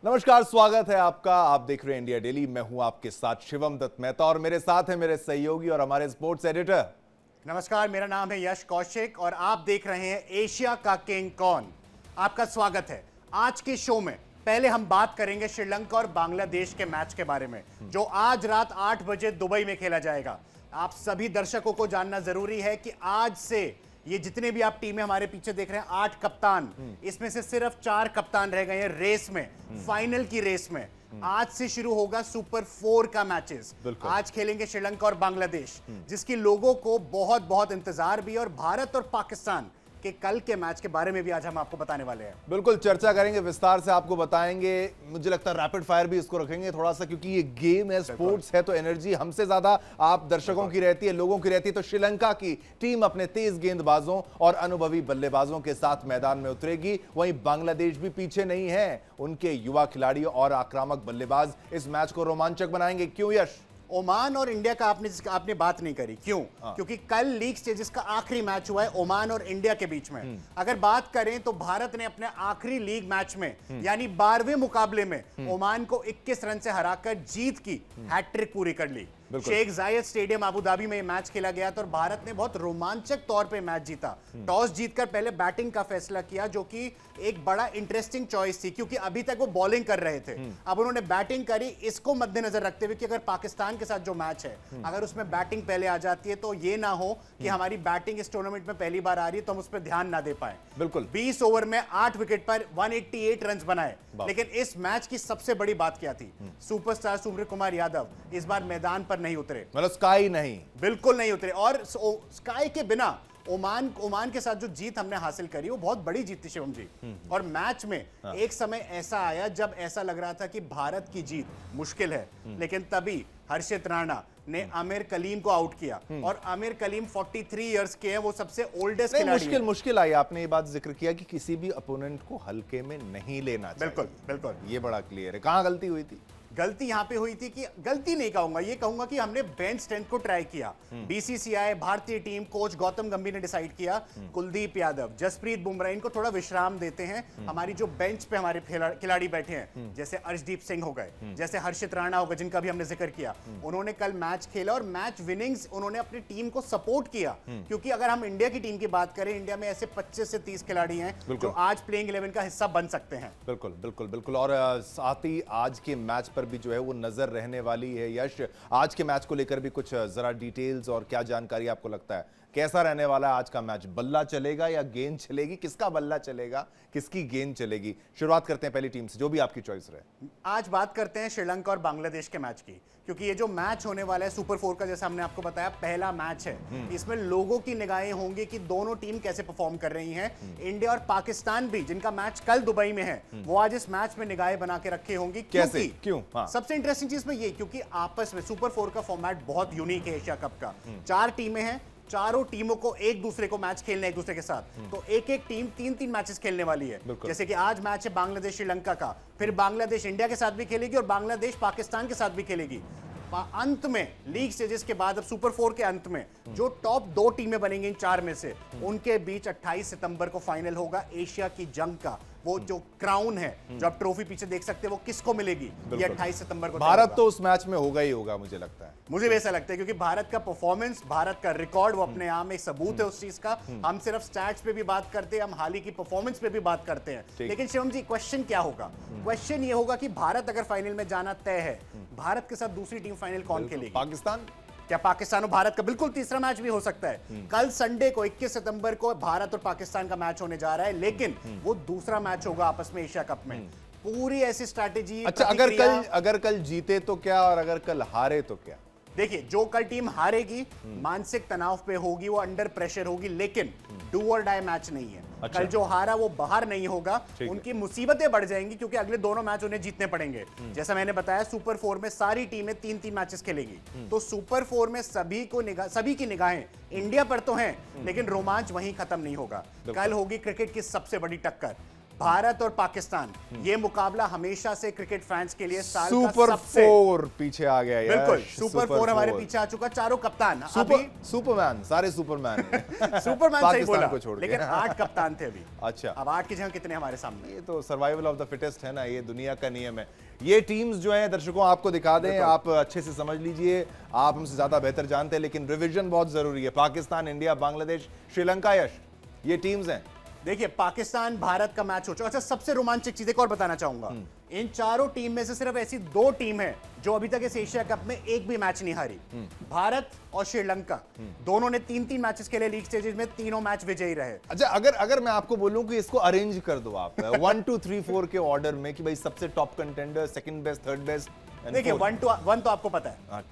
नमस्कार, स्वागत है आपका। आप देख रहे हैं इंडिया डेली। मैं हूं आपके साथ शिवम दत्त मेहता और मेरे साथ है मेरे सहयोगी और हमारे स्पोर्ट्स एडिटर। नमस्कार, मेरा नाम है यश कौशिक और आप देख रहे हैं एशिया का किंग कौन। आपका स्वागत है। आज के शो में पहले हम बात करेंगे श्रीलंका और बांग्लादेश के मैच के बारे में, जो आज रात 8 बजे दुबई में खेला जाएगा। आप सभी दर्शकों को जानना जरूरी है कि आज से ये जितने भी आप टीमें हमारे पीछे देख रहे हैं, 8 कप्तान, इसमें से सिर्फ 4 कप्तान रह गए हैं रेस में, फाइनल की रेस में। आज से शुरू होगा सुपर 4 का मैचेस। आज खेलेंगे श्रीलंका और बांग्लादेश, जिसकी लोगों को बहुत बहुत इंतजार भी है, और भारत और पाकिस्तान के कल के मैच के बारे में भी आज हम आपको बताने वाले हैं। बिल्कुल चर्चा करेंगे, विस्तार से आपको बताएंगे। मुझे लगता है रैपिड फायर भी इसको रखेंगे थोड़ा सा, क्योंकि ये गेम है, स्पोर्ट्स है, तो एनर्जी हमसे ज्यादा आप दर्शकों की रहती है, लोगों की रहती है। तो श्रीलंका की टीम अपने तेज गेंदबाजों और अनुभवी बल्लेबाजों के साथ मैदान में उतरेगी। वहीं बांग्लादेश भी पीछे नहीं है, उनके युवा खिलाड़ी और आक्रामक बल्लेबाज इस मैच को रोमांचक बनाएंगे। क्यों यश? ओमान और इंडिया का आपने बात नहीं करी, क्यों? क्योंकि कल लीग स्टेजेस का आखिरी मैच हुआ है ओमान और इंडिया के बीच में। अगर बात करें तो भारत ने अपने आखिरी लीग मैच में यानी 12वें मुकाबले में ओमान को 21 रन से हराकर जीत की हैट्रिक पूरी कर ली। शेख जायद स्टेडियम अबू धाबी में मैच खेला गया था और भारत ने बहुत रोमांचक तौर पे मैच जीता। टॉस जीतकर पहले बैटिंग का फैसला किया, जो कि एक बड़ा इंटरेस्टिंग चॉइस थी, क्योंकि अभी तक वो बॉलिंग कर रहे थे। अब उन्होंने बैटिंग करी, इसको मद्देनजर रखते हुए कि अगर पाकिस्तान के साथ जो मैच है, अगर उसमें बैटिंग पहले आ जाती है तो ये ना हो कि हमारी बैटिंग इस टूर्नामेंट में पहली बार आ रही है तो हम उस पर ध्यान ना दे पाए। बिल्कुल 20 ओवर में 8 विकेट पर 188 रन बनाए। लेकिन इस मैच की सबसे बड़ी बात क्या थी? सुपरस्टार सूर्य कुमार यादव इस बार मैदान पर नहीं उतरे, मतलब स्काई नहीं, बिल्कुल नहीं उतरे। और स्काई के बिना ओमान के साथ जो जीत हमने हासिल करी, वो बहुत बड़ी जीत थी शिवम जी। और मैच में एक समय ऐसा आया जब ऐसा लग रहा था कि भारत की जीत मुश्किल है, लेकिन तभी हर्षित राणा ने आमिर कलीम को आउट किया। और आमिर कलीम 43 इयर्स के हैं, वो सबसे ओल्डेस्ट खिलाड़ी हैं। मुश्किल आई। आपने ये बात जिक्र किया कि किसी भी अपोनेंट को हल्के में नहीं लेना चाहिए। बिल्कुल बिल्कुल, ये बड़ा क्लियर है। कहां गलती हुई थी? गलती यहां पे हुई थी कि गलती नहीं कहूंगा, ये कहूंगा कि हमने बेंच स्ट्रेंथ को ट्राई किया। बीसीसीआई, भारतीय टीम कोच गौतम गंभीर ने डिसाइड किया कुलदीप यादव, जसप्रीत बुमराह, इनको थोड़ा विश्राम देते हैं। हमारी जो बेंच पे हमारे खिलाड़ी बैठे हैं, जैसे अर्शदीप सिंह हो गए, जैसे हर्षित राणा हो गए, जिनका भी हमने जिक्र किया, उन्होंने कल मैच खेला और मैच विनिंग्स उन्होंने अपनी टीम को सपोर्ट किया। क्योंकि अगर हम इंडिया की टीम की बात करें, इंडिया में ऐसे 25 से 30 खिलाड़ी हैं जो आज प्लेइंग 11 का हिस्सा बन सकते हैं। बिल्कुल बिल्कुल बिल्कुल। और साथ ही आज के मैच पर भी जो है वो नजर रहने वाली है। यश, आज के मैच को लेकर भी कुछ जरा डिटेल्स और क्या जानकारी आपको लगता है? कैसा रहने वाला है आज का मैच? बल्ला चलेगा या गेंद चलेगी? किसका बल्ला चलेगा, किसकी गेंद चलेगी? शुरुआत करते हैं पहली टीम से, जो भी आपकी चॉइस रहे। आज बात करते हैं श्रीलंका और बांग्लादेश के मैच की, क्योंकि ये जो मैच होने वाला है सुपर 4 का, जैसा हमने आपको बताया, पहला मैच है। इसमें लोगों की निगाहें होंगी कि दोनों टीम कैसे परफॉर्म कर रही हैं। इंडिया और पाकिस्तान भी, जिनका मैच कल दुबई में है, वो आज इस मैच में निगाहें बना के रखे होंगी। कैसे? क्यों? सबसे इंटरेस्टिंग चीज में ये, क्योंकि आपस में सुपर 4 का फॉर्मेट बहुत यूनिक है एशिया कप का। 4 टीमें हैं, चारों टीमों को एक दूसरे को मैच खेलना है एक दूसरे के साथ, तो एक एक टीम 3-3 मैचेस खेलने वाली है। जैसे कि आज मैच है बांग्लादेश श्रीलंका का, फिर बांग्लादेश इंडिया के साथ भी खेलेगी और बांग्लादेश पाकिस्तान के साथ भी खेलेगी। अंत में लीग स्टेजेस के बाद, अब सुपर 4 के अंत में जो टॉप 2 टीमें बनेंगी इन 4 में से, उनके बीच 28 सितंबर को फाइनल होगा एशिया की जंग का। वो जो क्राउन है, जो आप ट्रॉफी पीछे देख सकते हैं, वो किसको मिलेगी, ये 28 सितंबर को। भारत तो उस मैच में होगा ही होगा, मुझे लगता है। मुझे भी ऐसा लगता है, क्योंकि भारत का परफॉर्मेंस, भारत का रिकॉर्ड, वो अपने आप में सबूत है उस चीज का। हम सिर्फ स्टैट्स पे भी बात करते हैं, हम हाल ही की परफॉर्मेंस पे भी बात करते हैं। लेकिन शिवम जी, क्वेश्चन क्या होगा? क्वेश्चन ये होगा कि भारत अगर फाइनल में जाना तय है, भारत के साथ दूसरी टीम फाइनल कौन खेलेगी? पाकिस्तान। क्या पाकिस्तान और भारत का बिल्कुल तीसरा मैच भी हो सकता है? कल संडे को 21 सितंबर को भारत और पाकिस्तान का मैच होने जा रहा है, लेकिन वो दूसरा मैच होगा आपस में एशिया कप में। पूरी ऐसी स्ट्रैटेजी। अच्छा, अगर कल जीते तो क्या, और अगर कल हारे तो क्या? देखिए, जो कल टीम हारेगी मानसिक तनाव पे होगी, वो अंडर प्रेशर होगी, लेकिन डू और डाई मैच नहीं है। अच्छा। कल जो हारा वो बाहर नहीं होगा, उनकी मुसीबतें बढ़ जाएंगी, क्योंकि अगले दोनों मैच उन्हें जीतने पड़ेंगे। जैसा मैंने बताया, सुपर 4 में सारी टीमें 3-3 मैचेस खेलेगी, तो सुपर 4 में सभी की निगाहें इंडिया पर तो हैं, लेकिन रोमांच वहीं खत्म नहीं होगा। कल होगी क्रिकेट की सबसे बड़ी टक्कर। भारत और पाकिस्तान, ये मुकाबला हमेशा से क्रिकेट फैंस के लिए साल का सुपर सबसे, फोर पीछे आ गया यार। बिल्कुल सुपर फोर हमारे पीछे आ चुका। चारों कप्तान सुपरमैन, सारे सुपरमैन सुपरमैन सही बोला, को छोड़ के। लेकिन 8 कप्तान थे अभी। अच्छा, अब 8 की जगह कितने हमारे सामने? ये तो सर्वाइवल ऑफ द फिटेस्ट है ना, ये दुनिया का नियम है। ये टीम्स जो हैं दर्शकों आपको दिखा दें, आप अच्छे से समझ लीजिए, आप हमसे ज्यादा बेहतर जानते हैं, लेकिन रिवीजन बहुत जरूरी है। पाकिस्तान, इंडिया, बांग्लादेश, श्रीलंका, यश, ये टीम्स हैं। देखिए, पाकिस्तान भारत का मैच हो चुका। अच्छा, सबसे रोमांचक चीज एक और बताना चाहूंगा, इन चारों टीम में से सिर्फ ऐसी 2 टीम है जो अभी तक इस एशिया कप में एक भी मैच नहीं हारी। भारत और श्रीलंका दोनों ने 3-3 मैचेस के लिए लीग स्टेजेस में तीनों मैच विजयी रहे। अच्छा, अगर मैं आपको बोलूं कि इसको अरेंज कर दो आप 1 2 3 4 के ऑर्डर में, कि भाई सबसे top contender, second best, third best. देखिए 1 तो आपको पता है,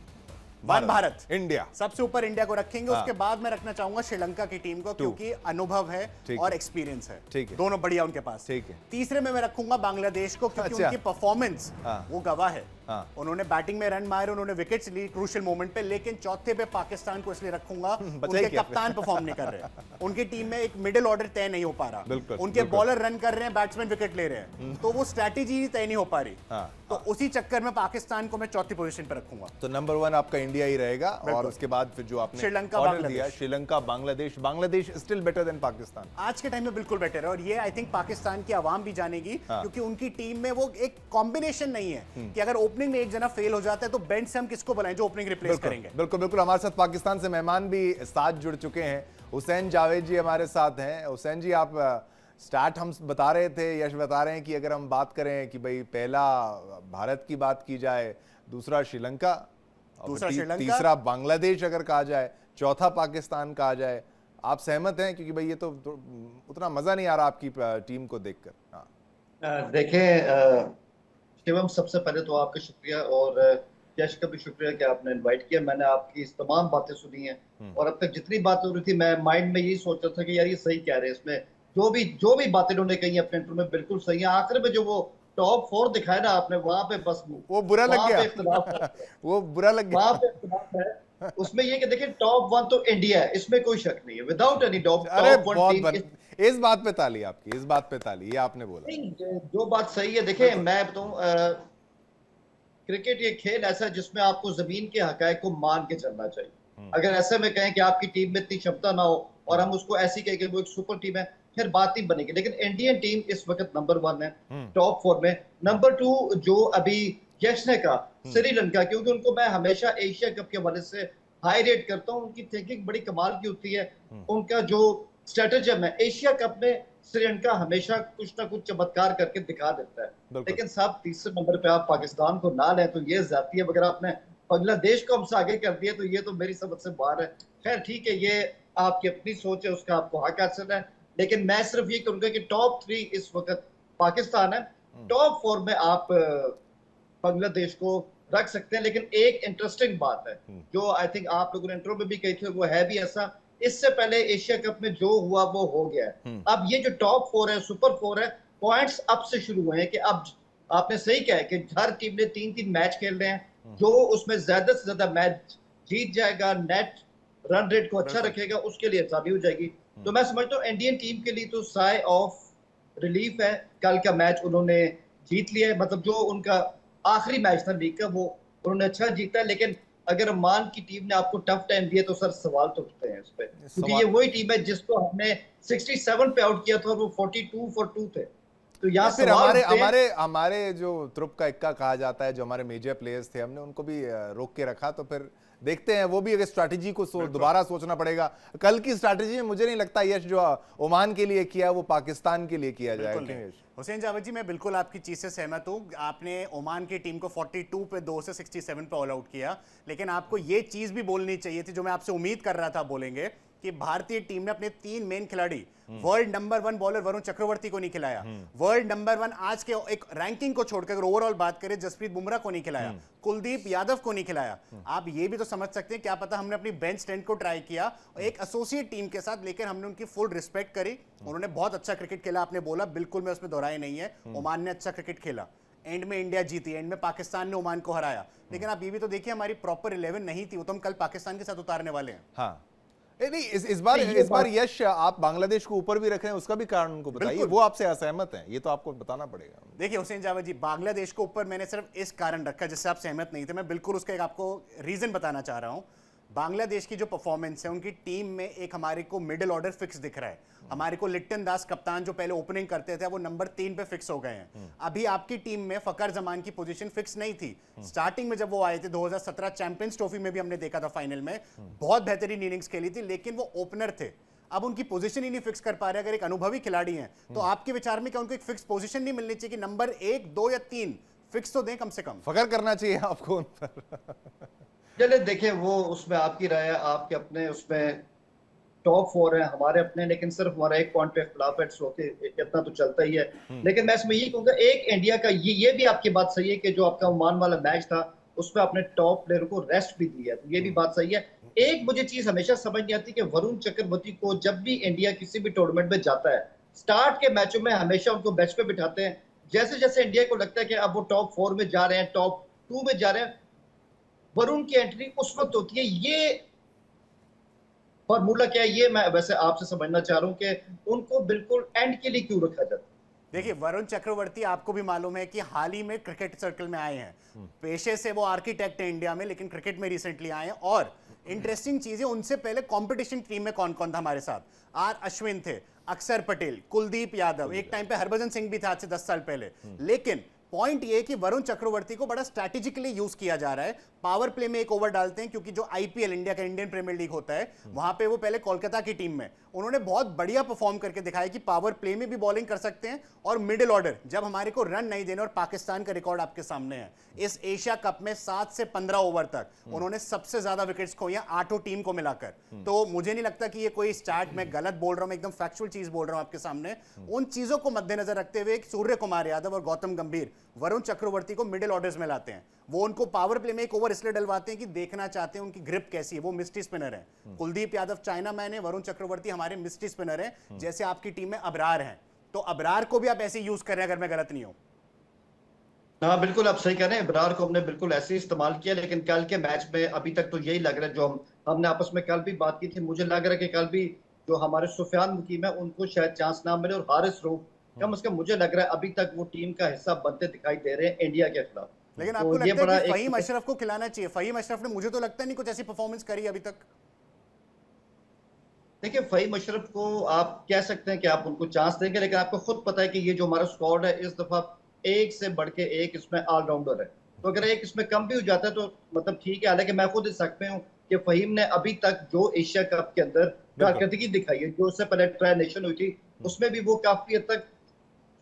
भारत, इंडिया सबसे ऊपर इंडिया को रखेंगे। उसके बाद मैं रखना चाहूंगा श्रीलंका की टीम को, क्योंकि अनुभव है और एक्सपीरियंस है, दोनों बढ़िया उनके पास। तीसरे में मैं रखूंगा बांग्लादेश को, क्योंकि उनकी परफॉर्मेंस वो गवाह है। उन्होंने बैटिंग में रन मारे, उन्होंने विकेट्स ली क्रूशियल मोमेंट पे। लेकिन चौथे पे पाकिस्तान को इसलिए रखूंगा, उनके कप्तान परफॉर्म नहीं कर रहे, उनकी टीम में एक मिडिल ऑर्डर तय नहीं हो पा रहा, उनके बॉलर रन कर रहे हैं, बैट्समैन विकेट ले रहे हैं, तो वो स्ट्रैटेजी तय नहीं हो पा रही। तो उसी चक्कर में पाकिस्तान को मैं चौथी पोजीशन पे रखूंगा। तो नंबर 1 आपका इंडिया ही रहेगा, और उसके बाद फिर जो आपने श्रीलंका, ऑर्डर दिया, Sri Lanka, Bangladesh still better than Pakistan. आज के टाइम में बिल्कुल बेटर है, और ये आई थिंक पाकिस्तान की आवाम भी जानेगी, क्योंकि उनकी टीम में वो एक कॉम्बिनेशन नहीं है कि अगर ओपनिंग में एक जना फेल हो जाता है तो बेंच से हम किसको बुलाएं जो ओपनिंग रिप्लेस करेंगे। बिल्कुल बिल्कुल। हमारे साथ पाकिस्तान से मेहमान भी साथ जुड़ चुके हैं, हुसैन जावेद जी हमारे साथ हैं। हुसैन जी, आप स्टार्ट हम बता रहे थे, यश बता रहे हैं कि अगर हम बात करें कि भाई पहला भारत की बात की जाए, दूसरा श्रीलंका, तीसरा बांग्लादेश अगर कहा जाए, चौथा पाकिस्तान कहा जाए, आप सहमत हैं? क्योंकि भाई ये तो उतना मजा नहीं आ रहा आपकी टीम को देखकर। हाँ, देखें शिवम, सबसे पहले तो आपका शुक्रिया, और यश का भी शुक्रिया कि आपने इनवाइट किया। मैंने आपकी इस तमाम बातें सुनी हैं, और अब तक जितनी बातें हो रही थी, मैं माइंड में यही सोच रहा था कि यार ये सही कह रहे हैं। इसमें जो भी बातें उन्होंने कही अपने इंटरव्यू में बिल्कुल सही है। आखिर में जो वो टॉप 4 दिखाया ना आपने, वहां पे बस वो बुरा लग गया वो बुरा लग गया, वहां पे इख्तिलाफ है। उसमें ये कि देखिए, टॉप 1 तो इंडिया है, इसमें कोई शक नहीं है, विदाउट एनी डाउट। टॉप 1 इस बात पे ताली आपकी, इस बात पे ताली, ये आपने बोला जो बात सही है। देखिए, मैं बताऊं, क्रिकेट ये खेल ऐसा है जिसमें आपको जमीन के हकायक को मान के चलना चाहिए। अगर ऐसे में कहें कि आपकी टीम में इतनी क्षमता ना हो और हम उसको ऐसी कहें कि वो एक सुपर टीम है, फिर बात ही बनेगी। लेकिन इंडियन टीम इस वक्त नंबर 1 है, टॉप 4 में। नंबर 2 जो अभी यश ने कहा, श्रीलंका, क्योंकि उनको मैं हमेशा एशिया कप के हवाले से हाई रेट करता हूँ। उनकी थिंकिंग बड़ी कमाल की होती है, उनका जो स्ट्रेटेजम है। एशिया कप में श्रीलंका हमेशा कुछ ना कुछ चमत्कार करके दिखा देता है। लेकिन साहब, तीसरे नंबर पे आप पाकिस्तान को ना लें तो ये ज्यादती है। अगर आपने बांग्लादेश को हमसे आगे कर दिया तो ये तो मेरी समझ से बाहर है। खैर ठीक है, ये आपकी अपनी सोच है, उसका आपको हक हासिल है। लेकिन मैं सिर्फ ये कहूंगा कि टॉप 3 इस वक्त पाकिस्तान है, टॉप 4 में आप बांग्लादेश को रख सकते हैं। लेकिन एक इंटरेस्टिंग बात है जो आई थिंक आप लोगों ने इंट्रो में भी कही थी, वो है भी ऐसा, इससे पहले एशिया कप में जो हुआ वो हो गया है। अब ये जो टॉप 4 है, सुपर 4 है, पॉइंट्स अब से शुरू हुए हैं कि अब आपने सही कहा है कि हर टीम ने 3-3 मैच खेल रहे हैं, जो उसमें ज्यादा से ज्यादा मैच जीत जाएगा, नेट रन रेट को अच्छा रखेगा, उसके लिए आसानी हो जाएगी। तो मैं समझता हूँ इंडियन टीम के लिए तो साई ऑफ रिलीफ है। कल का मैच उन्होंने जीत लिया है, मतलब जो उनका आखिरी मैच था लीग का वो उन्होंने अच्छा जीता है। लेकिन अगर ओमान की टीम ने आपको टफ टाइम दिया तो सर सवाल तो उठते हैं इस पे, क्योंकि ये वही टीम है जिसको हमने 67 पे आउट किया था और वो 42 for 2 थे। तो यहाँ फिर हमारे जो त्रुप का इक्का कहा जाता है, जो हमारे मेजर प्लेयर्स थे, हमने उनको भी रोक के रखा। तो फिर देखते हैं, वो भी अगर स्ट्रैटेजी को दोबारा सोचना पड़ेगा। कल की स्ट्रैटेजी में मुझे नहीं लगता यश जो ओमान के लिए किया वो पाकिस्तान के लिए किया जाए। हुसैन जावेद जी, मैं बिल्कुल आपकी चीज से सहमत हूं। आपने ओमान की टीम को 42 पे 2 से 67 पे ऑल आउट किया, लेकिन आपको ये चीज भी बोलनी चाहिए थी जो मैं आपसे उम्मीद कर रहा था बोलेंगे, कि भारतीय टीम ने अपने 3 मेन खिलाड़ी, world number 1 bowler Varun Chakravarthy को नहीं खिलाया, वर्ल्ड नंबर 1 आज के एक रैंकिंग को छोड़कर अगर ओवरऑल बात करें, जसप्रीत बुमराह को नहीं खिलाया, कुलदीप यादव को नहीं खिलाया। आप ये भी तो समझ सकते हैं, क्या पता हमने अपनी बेंच स्ट्रेंथ को ट्राई किया एक एसोसिएट टीम के साथ, लेकिन हमने उनकी फुल रिस्पेक्ट करी। उन्होंने बहुत अच्छा क्रिकेट खेला, आपने बोला, बिल्कुल मैं उसमें दोहराई नहीं है। ओमान ने अच्छा क्रिकेट खेला, एंड में इंडिया जीती, एंड में पाकिस्तान ने ओमान को हराया। लेकिन आप ये भी तो देखिए, हमारी प्रॉपर 11 नहीं थी, वो तो हम कल पाकिस्तान के साथ उतारने वाले हैं। हाँ, नहीं, इस बार यश आप बांग्लादेश को ऊपर भी रख रहे हैं, उसका भी कारण उनको बताइए। वो आपसे असहमत हैं, ये तो आपको बताना पड़ेगा। देखिए हुसैन जावेद जी, बांग्लादेश को ऊपर मैंने सिर्फ इस कारण रखा जिससे आप सहमत नहीं थे, मैं बिल्कुल उसका एक आपको रीजन बताना चाह रहा हूं। बांग्लादेश की जो परफॉर्मेंस है, उनकी टीम में एक हमारे को मिडिल ऑर्डर फिक्स दिख रहा है। हमारे को लिट्टन दास कप्तान जो पहले ओपनिंग करते थे वो नंबर 3 पे फिक्स हो गए हैं। अभी आपकी टीम में फकर जमान की पोजीशन फिक्स नहीं थी। स्टार्टिंग में जब वो आए थे 2017 चैंपियंस ट्रॉफी में भी हमने देखा था, फाइनल में बहुत बेहतरीन इनिंग्स खेली थी, लेकिन वो ओपनर थे। अब उनकी पोजीशन ही नहीं फिक्स कर पा रहे। अगर एक अनुभवी खिलाड़ी हैं तो आपके विचार में क्या उनको एक फिक्स पोजीशन नहीं मिलनी चाहिए कि नंबर 1, 2 या 3 फिक्स तो दें कम से कम? फकर करना चाहिए आपको उन पर। चले देखिए, वो उसमें आपकी राय है, आपके अपने उसमें टॉप 4 है, हमारे अपने, लेकिन सिर्फ हमारा एक पॉइंट पे इख्तिलाफ है, होके इतना तो चलता ही है। लेकिन मैं इसमें यही कहूंगा, एक इंडिया का ये भी आपकी बात सही है कि जो आपका ओमान वाला मैच था उसमें आपने टॉप प्लेयर को रेस्ट भी दिया, तो ये भी बात सही है। एक मुझे चीज हमेशा समझ नहीं आती कि वरुण चक्रवर्ती को जब भी इंडिया किसी भी टूर्नामेंट में जाता है, स्टार्ट के मैचों में हमेशा उनको बेंच पे बिठाते हैं। जैसे जैसे इंडिया को लगता है कि अब वो टॉप 4 में जा रहे हैं, टॉप 2 में जा रहे हैं, वरुण की एंट्री उस वक्त होती है। ये फॉर्मूला क्या है, ये मैं वैसे आपसे समझना चाह रहा हूं कि उनको बिल्कुल एंड के लिए क्यों रखा जाता है। देखिए वरुण चक्रवर्ती आपको भी मालूम है कि हाल ही में क्रिकेट सर्कल में आए हैं। पेशे से वो आर्किटेक्ट है इंडिया में, लेकिन क्रिकेट में रिसेंटली आए हैं। और इंटरेस्टिंग चीज है, उनसे पहले कंपटीशन टीम में कौन कौन था हमारे साथ? आर अश्विन थे, अक्षर पटेल, कुलदीप यादव, एक टाइम पे हरभजन सिंह भी था आज से 10 साल पहले। लेकिन पॉइंट ये कि वरुण चक्रवर्ती को बड़ा स्ट्रैटेजिकली यूज किया जा रहा है। पावर प्ले में एक ओवर डालते हैं, क्योंकि जो आईपीएल इंडिया का इंडियन प्रीमियर लीग होता है वहां पे वो पहले कोलकाता की टीम में उन्होंने बहुत बढ़िया परफॉर्म करके दिखाया कि पावर प्ले में भी बॉलिंग कर सकते हैं। और मिडिल ऑर्डर जब हमारे को रन नहीं देने, और पाकिस्तान का रिकॉर्ड आपके सामने है, इस एशिया कप में 7 से 15 ओवर तक उन्होंने सबसे ज्यादा विकेट्स खोई हैं 8 टीम को मिलाकर। तो मुझे नहीं लगता कि ये कोई स्टार्ट में गलत बोल रहा हूं, मैं एकदम फैक्चुअल चीज बोल रहा हूं आपके सामने। उन चीजों को मद्देनजर रखते हुए सूर्य कुमार यादव और गौतम गंभीर वरुण चक्रवर्ती को मिडिल ऑर्डर्स में लाते हैं। वो उनको पावर प्ले में एक ओवर इसलिए डलवाते हैं कि देखना चाहते हैं उनकी ग्रिप कैसी है। वो मिस्ट्री स्पिनर है। कुलदीप यादव चाइना मैन है, वरुण चक्रवर्ती हमारे मिस्ट्री स्पिनर है। जैसे आपकी टीम में अबरार हैं, तो अबरार को भी आप ऐसे यूज कर रहे हैं, अगर मैं गलत नहीं हूं। हाँ बिल्कुल आप सही कह रहे हैं, इब्रार को हमने बिल्कुल ऐसे ही इस्तेमाल किया। लेकिन कल के मैच में अभी तक तो यही लग रहा है, जो हमने आपस में कल भी बात की थी, मुझे लग रहा है कि कल भी जो हमारे सुफियान मुकीम है उनको शायद चांस ना मिले, और हारिस रऊफ कम से कम मुझे लग रहा है अभी तक वो टीम का हिस्सा बनते दिखाई दे रहे हैं इंडिया के खिलाफ। लेकिन आपको लगता है कि फहीम अशरफ को खिलाना चाहिए? फहीम अशरफ ने मुझे तो लगता नहीं कुछ ऐसी परफॉर्मेंस करी अभी तक। देखिए फहीम अशरफ को आप कह सकते हैं कि आप उनको चांस देंगे, लेकिन आपको खुद पता है कि ये जो हमारा स्क्वाड है इस दफा एक से बढ़ के एक इसमें ऑलराउंडर है। तो अगर एक इसमें कम भी हो जाता है तो मतलब ठीक है। हालांकि मैं खुद इस हक में हूँ कि फहीम ने अभी तक जो एशिया कप के अंदर कारकर्दगी दिखाई है, जो उससे पहले ट्राई नेशन हुई थी उसमें भी वो काफी हद तक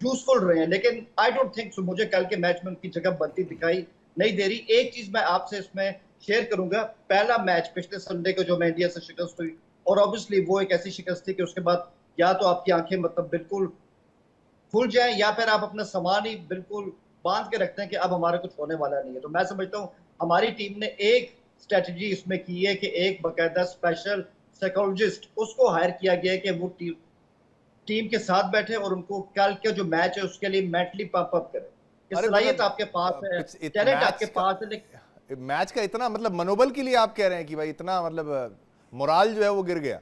यूजफुल रहे हैं। लेकिन आई डोंट थिंक सो, मुझे कल के मैच में उनकी जगह बनती दिखाई नहीं दे रही। एक चीज मैं आपसे इसमें शेयर करूंगा, पहला मैच पिछले संडे को जो मैं इंडिया से शिकस्त हुई, और ऑब्वियसली वो एक ऐसी शिकस्त थी कि उसके बाद या तो आपकी आंखें मतलब बिल्कुल खुल जाएं, या फिर आप अपना सामान ही बिल्कुल बांध के रखते हैं कि अब हमारे कुछ होने वाला नहीं है। तो मैं समझता हूँ हमारी टीम ने एक स्ट्रेटजी इसमें की है कि एक बाकायदा स्पेशल साइकोलॉजिस्ट उसको हायर किया गया है कि वो टीम के साथ बैठे और उनको कल के जो मैच है उसके लिए मेंटली पंप अप करें। सलाहियत आपके पास है, टैलेंट आपके पास है, लेकिन मैच का इतना मतलब मनोबल के लिए आप कह रहे हैं कि भाई इतना मतलब मोराल जो है वो गिर गया?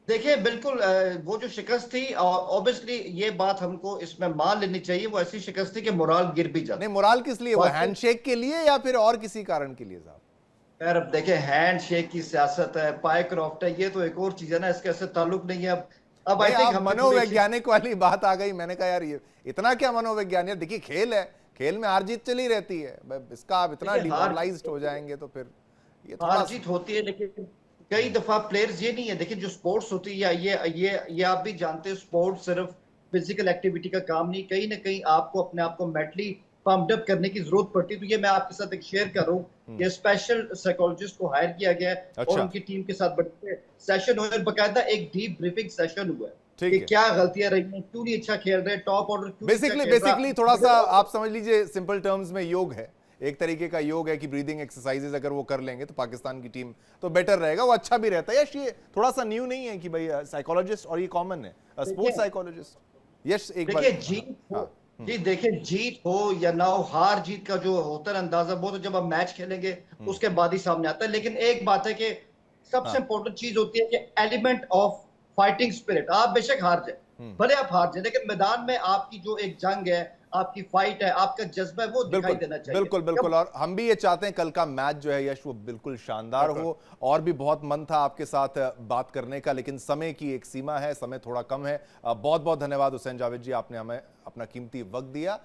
देखिए बिल्कुल वो जो शिकस्त थी, ऑब्वियसली ये बात हमको इसमें मान लेनी चाहिए, वो ऐसी शिकस्त थी कि मोराल गिर भी जाता। नहीं, मोराल किस लिए? वो हैंडशेक के लिए या फिर और किसी कारण के लिए साहब? यार अब देखिए, हैंडशेक की सियासत है, पायक्रॉफ्ट है, ये तो एक और चीज है ना, इसके ऐसे ताल्लुक नहीं है। अब आई थिंक मनोवैज्ञानिक वाली बात आ गई। मैंने कहा यार ये इतना क्या मनोवैज्ञानिक? देखिए खेल है, खेल में हार जीत चली रहती है, इसका आप इतना डिमोरलाइज्ड हो जाएंगे तो फिर ये हार जीत होती है। लेकिन कई दफा प्लेयर्स ये नहीं है, देखिए जो स्पोर्ट्स होती है, या ये आप भी जानते हैं, स्पोर्ट्स सिर्फ फिजिकल एक्टिविटी का काम नहीं, कहीं ना कहीं आपको अपने आप को मेंटली पम्प्ड अप करने की जरूरत पड़ती है। तो ये मैं आपके साथ एक शेयर कर रहा हूँ कि स्पेशल साइकोलॉजिस्ट को हायर किया गया है और उनकी टीम के साथ बड़े सेशन हुए, बाकायदा एक डीप ब्रीफिंग सेशन हुआ है कि क्या गलतियां रही हैं, क्यों नहीं अच्छा खेल रहे, टॉप ऑर्डर क्यों बेसिकली थोड़ा सा आप समझ लीजिए सिंपल टर्म्स में योग है, एक तरीके का योग है कि ब्रीदिंग एक्सरसाइजेज अगर वो कर लेंगे तो पाकिस्तान की टीम तो बेटर रहेगा, वो अच्छा भी रहता है। यश ये थोड़ा सा न्यू नहीं है कि भाई साइकोलॉजिस्ट, और ये कॉमन है, स्पोर्ट्स साइकोलॉजिस्ट। यश एक बार जी देखिए, जीत हो या ना हो, हार जीत का जो होता है अंदाजा वो तो जब हम मैच खेलेंगे उसके बाद ही सामने आता है। लेकिन एक बात है कि सबसे इंपॉर्टेंट चीज होती है कि एलिमेंट ऑफ फाइटिंग स्पिरिट। आप बेशक हार जाए, भले आप हार जाए, लेकिन मैदान में आपकी जो एक जंग है, आपकी फाइट है, आपका जज्बा है, वो दिखाई देना चाहिए। बिल्कुल बिल्कुल, और हम भी ये चाहते हैं कल का मैच जो है यश वो बिल्कुल शानदार हो। और भी बहुत मन था आपके साथ बात करने का, लेकिन समय की एक सीमा है, समय थोड़ा कम है। बहुत बहुत धन्यवाद हुसैन जावेद जी, आपने हमें अपना कीमती वक्त दिया।